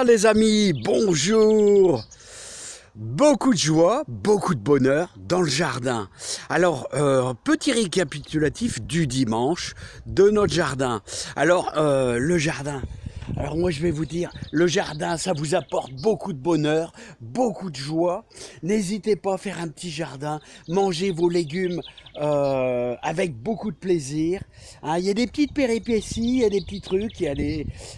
Ah les amis, bonjour. Beaucoup de joie, beaucoup de bonheur dans le jardin. Alors, petit récapitulatif du dimanche de notre jardin. Alors, le jardin. Alors moi je vais vous dire, le jardin ça vous apporte beaucoup de bonheur, beaucoup de joie. N'hésitez pas à faire un petit jardin, mangez vos légumes avec beaucoup de plaisir. Hein, il y a des petites péripéties, il y a des petits trucs,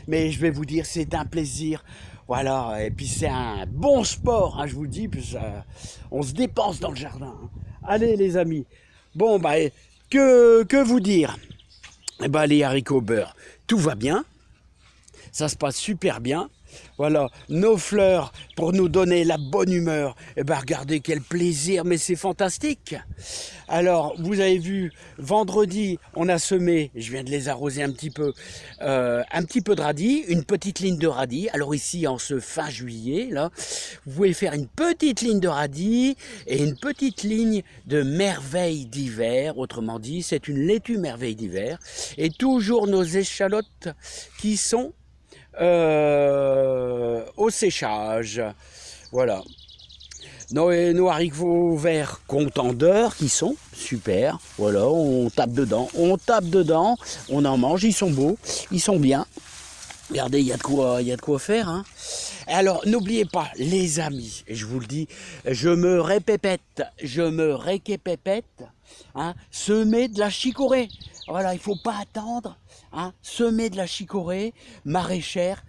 mais je vais vous dire c'est un plaisir. Voilà, et puis c'est un bon sport, hein, je vous le dis, puis on se dépense dans le jardin. Hein. Allez les amis, bon bah que vous dire? Eh ben, les haricots beurre, tout va bien. Ça se passe super bien. Voilà, nos fleurs pour nous donner la bonne humeur. Et ben regardez quel plaisir, mais c'est fantastique. Alors, vous avez vu, vendredi, on a semé, je viens de les arroser un petit peu de radis, une petite ligne de radis. Alors ici, en ce fin juillet, là, vous pouvez faire une petite ligne de radis et une petite ligne de merveille d'hiver. Autrement dit, c'est une laitue merveille d'hiver. Et toujours nos échalotes qui sont au séchage. Voilà. Nos haricots verts contendeurs qui sont super. Voilà, on tape dedans, on en mange, ils sont beaux, ils sont bien. Regardez, il y a de quoi faire. Hein. Alors, n'oubliez pas, les amis, et je vous le dis, je me répète, hein, semer de la chicorée. Voilà, il ne faut pas attendre. Hein, semer de la chicorée maraîchère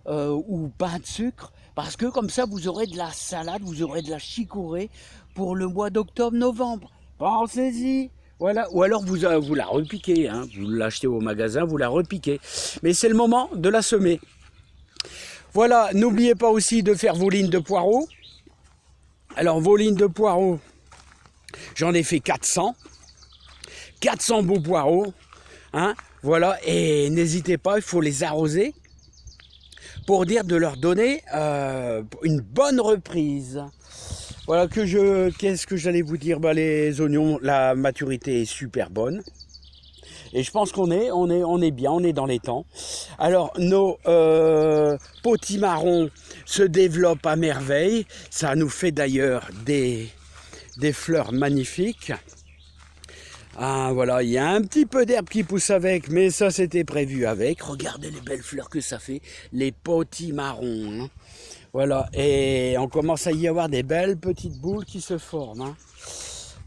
ou pain de sucre, parce que comme ça, vous aurez de la salade, vous aurez de la chicorée pour le mois d'octobre-novembre. Pensez-y. Voilà, ou alors vous la repiquez, hein. Vous l'achetez au magasin, vous la repiquez. Mais c'est le moment de la semer. Voilà, n'oubliez pas aussi de faire vos lignes de poireaux. Alors vos lignes de poireaux, j'en ai fait 400. 400 beaux poireaux. Hein, voilà, et n'hésitez pas, il faut les arroser pour dire de leur donner une bonne reprise. Voilà, qu'est-ce que j'allais vous dire? Bah, les oignons, la maturité est super bonne. Et je pense qu'on est bien, on est dans les temps. Alors, nos potimarrons se développent à merveille. Ça nous fait d'ailleurs des fleurs magnifiques. Ah, voilà, il y a un petit peu d'herbe qui pousse avec, mais ça c'était prévu avec. Regardez les belles fleurs que ça fait, les potimarrons. Hein. Voilà, et on commence à y avoir des belles petites boules qui se forment. Hein.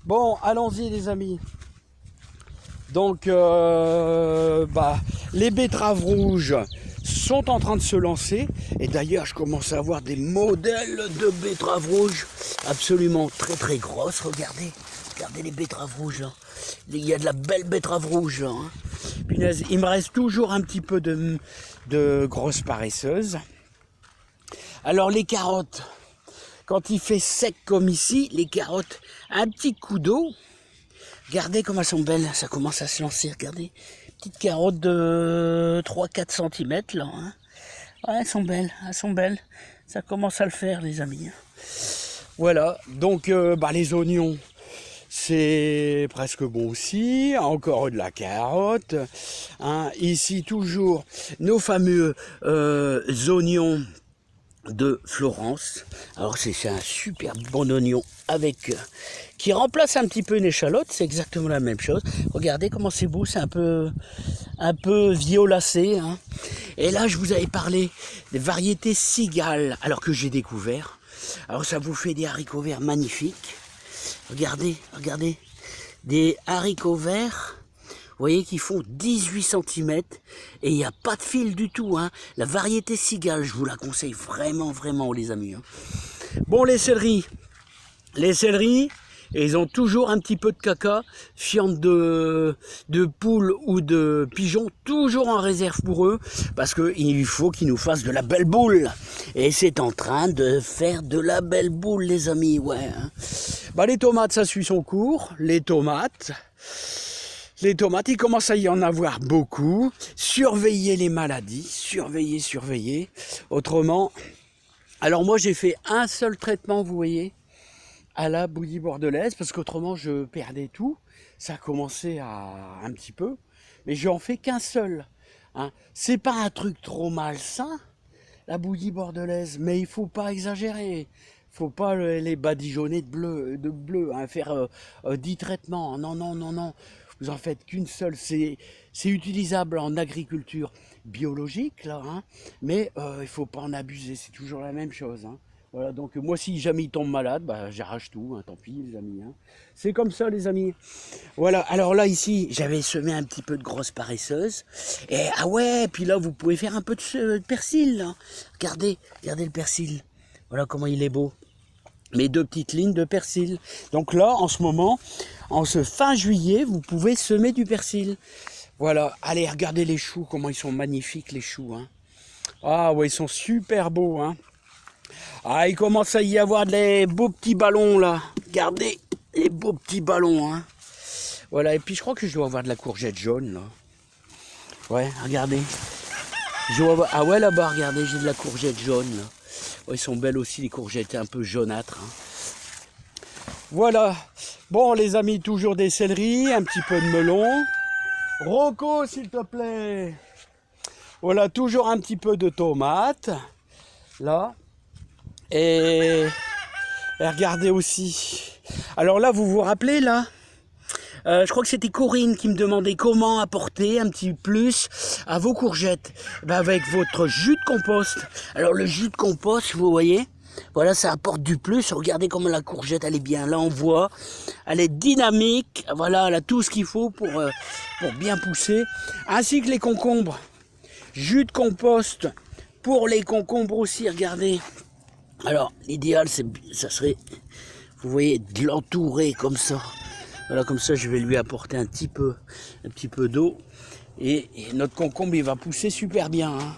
Bon, allons-y les amis. Donc, les betteraves rouges sont en train de se lancer. Et d'ailleurs, je commence à avoir des modèles de betteraves rouges absolument très très grosses. Regardez les betteraves rouges. Hein. Il y a de la belle betterave rouge. Hein. Punaise, il me reste toujours un petit peu de grosses paresseuses. Alors les carottes, quand il fait sec comme ici, les carottes, un petit coup d'eau. Regardez comme elles sont belles, ça commence à se lancer, regardez. Petites carottes de 3-4 cm là. Hein. Ouais, elles sont belles. Ça commence à le faire les amis. Voilà, donc les oignons, c'est presque bon aussi, encore de la carotte. Hein. Ici toujours nos fameux oignons de Florence. Alors c'est un super bon oignon qui remplace un petit peu une échalote, c'est exactement la même chose. Regardez comment c'est beau, c'est un peu violacé. Hein. Et là je vous avais parlé des variétés cigales, alors que j'ai découvert. Alors ça vous fait des haricots verts magnifiques. Regardez, des haricots verts, vous voyez qu'ils font 18 cm et il n'y a pas de fil du tout. Hein. La variété cigale, je vous la conseille vraiment, vraiment les amis. Hein. Bon, les céleris, ils ont toujours un petit peu de caca, fiente de poule ou de pigeon, toujours en réserve pour eux, parce qu'il faut qu'ils nous fassent de la belle boule. Et c'est en train de faire de la belle boule, les amis, ouais. Hein. Les tomates, ça suit son cours. Les tomates, il commence à y en avoir beaucoup. Surveillez les maladies, surveillez. Autrement, alors moi j'ai fait un seul traitement, vous voyez, à la bouillie bordelaise, parce qu'autrement je perdais tout. Ça a commencé à un petit peu, mais j'en fais qu'un seul. Hein. C'est pas un truc trop malsain, la bouillie bordelaise, mais il faut pas exagérer. Faut pas les badigeonner de bleu, hein, faire 10 traitements. Non, non, non, non. Vous en faites qu'une seule. C'est utilisable en agriculture biologique, là, hein, mais il faut pas en abuser. C'est toujours la même chose, hein. Voilà, donc moi, si jamais il tombe malade, bah, j'arrache tout, hein, tant pis, les amis, hein. C'est comme ça, les amis. Voilà, alors là, ici, j'avais semé un petit peu de grosse paresseuse. Et ah ouais, puis là, vous pouvez faire un peu de persil, là. Regardez le persil. Voilà comment il est beau. Mes 2 petites lignes de persil. Donc là, en ce moment, en ce fin juillet, vous pouvez semer du persil. Voilà, allez, regardez les choux, comment ils sont magnifiques, les choux, hein. Ah ouais, ils sont super beaux, hein. Ah, il commence à y avoir des beaux petits ballons, là. Regardez, les beaux petits ballons, hein. Voilà, et puis je crois que je dois avoir de la courgette jaune, là. Ouais, regardez. Ah ouais, là-bas, regardez, j'ai de la courgette jaune, là. Ouais, ils sont belles aussi, les courgettes un peu jaunâtres, hein. Voilà. Bon, les amis, toujours des céleris, un petit peu de melon. Rocco, s'il te plaît. Voilà, toujours un petit peu de tomates. Là. Et regardez aussi. Alors là, vous vous rappelez, là, je crois que c'était Corinne qui me demandait comment apporter un petit plus à vos courgettes. Ben avec votre jus de compost. Alors le jus de compost, vous voyez, voilà, ça apporte du plus. Regardez comment la courgette, elle est bien. Là, on voit, elle est dynamique. Voilà, elle a tout ce qu'il faut pour bien pousser. Ainsi que les concombres. Jus de compost pour les concombres aussi, regardez. Alors, l'idéal, ça serait, vous voyez, de l'entourer comme ça. Voilà, comme ça, je vais lui apporter un petit peu d'eau. Et notre concombre, il va pousser super bien, hein.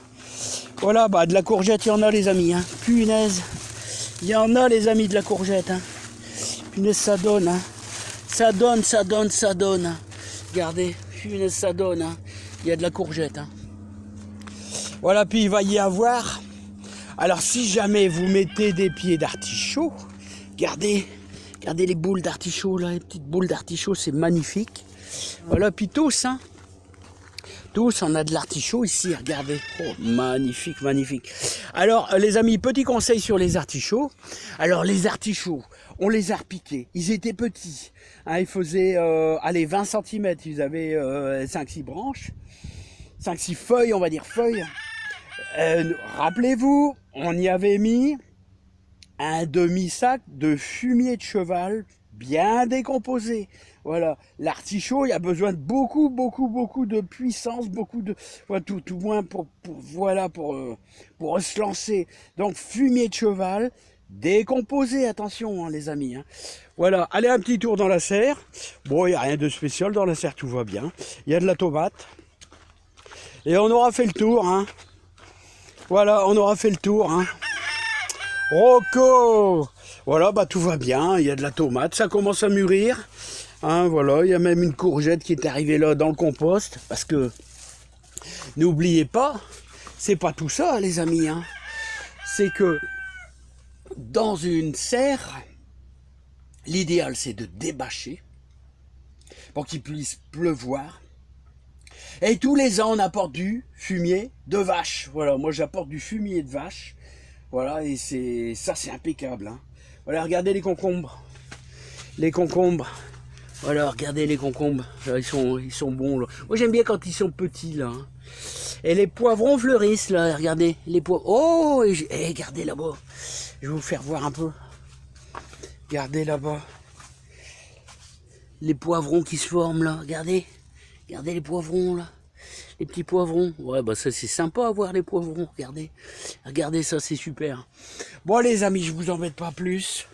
Voilà, bah de la courgette, il y en a, les amis, hein. Punaise, il y en a, les amis, de la courgette, hein. Punaise, ça donne, hein. Ça donne. Regardez, punaise, ça donne, hein. Il y a de la courgette, hein. Voilà, puis il va y avoir... Alors, si jamais vous mettez des pieds d'artichaut, regardez les boules d'artichaut, là, les petites boules d'artichaut, c'est magnifique. Voilà, puis tous, hein. Tous, on a de l'artichaut ici, regardez. Oh, magnifique, magnifique. Alors, les amis, petit conseil sur les artichauts. Alors, les artichauts, on les a repiqués. Ils étaient petits, hein, ils faisaient, 20 cm. Ils avaient 5-6 branches, 5-6 feuilles, on va dire feuilles. Rappelez-vous, on y avait mis un demi-sac de fumier de cheval bien décomposé. Voilà, l'artichaut, il a besoin de beaucoup de puissance, voilà, tout moins pour se lancer. Donc fumier de cheval décomposé, attention, hein, les amis, hein. Voilà, allez, un petit tour dans la serre. Bon, il n'y a rien de spécial dans la serre, tout va bien. Il y a de la tomate. Et on aura fait le tour, hein. Voilà, on aura fait le tour, hein. Rocco! Voilà, bah tout va bien, il y a de la tomate, ça commence à mûrir. Hein, voilà, il y a même une courgette qui est arrivée là dans le compost. Parce que, n'oubliez pas, c'est pas tout ça, les amis, hein. C'est que, dans une serre, l'idéal c'est de débâcher pour qu'il puisse pleuvoir. Et tous les ans, on apporte du fumier de vache. Voilà, moi j'apporte du fumier de vache. Voilà, et c'est impeccable, hein. Voilà, regardez les concombres. Les concombres. Voilà, regardez les concombres. Là, ils sont bons, là. Moi j'aime bien quand ils sont petits, là, hein. Et les poivrons fleurissent, là. Regardez, les poivrons. Oh, regardez là-bas. Je vais vous faire voir un peu. Regardez là-bas. Les poivrons qui se forment, là. Regardez. Regardez les poivrons, là. Les petits poivrons. Ouais, bah ça, c'est sympa à voir, les poivrons. Regardez. Regardez ça, c'est super. Bon, les amis, je vous embête pas plus.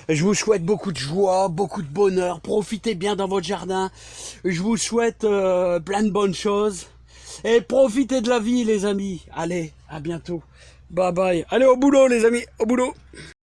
Je vous souhaite beaucoup de joie, beaucoup de bonheur. Profitez bien dans votre jardin. Je vous souhaite plein de bonnes choses. Et profitez de la vie, les amis. Allez, à bientôt. Bye bye. Allez, au boulot, les amis. Au boulot.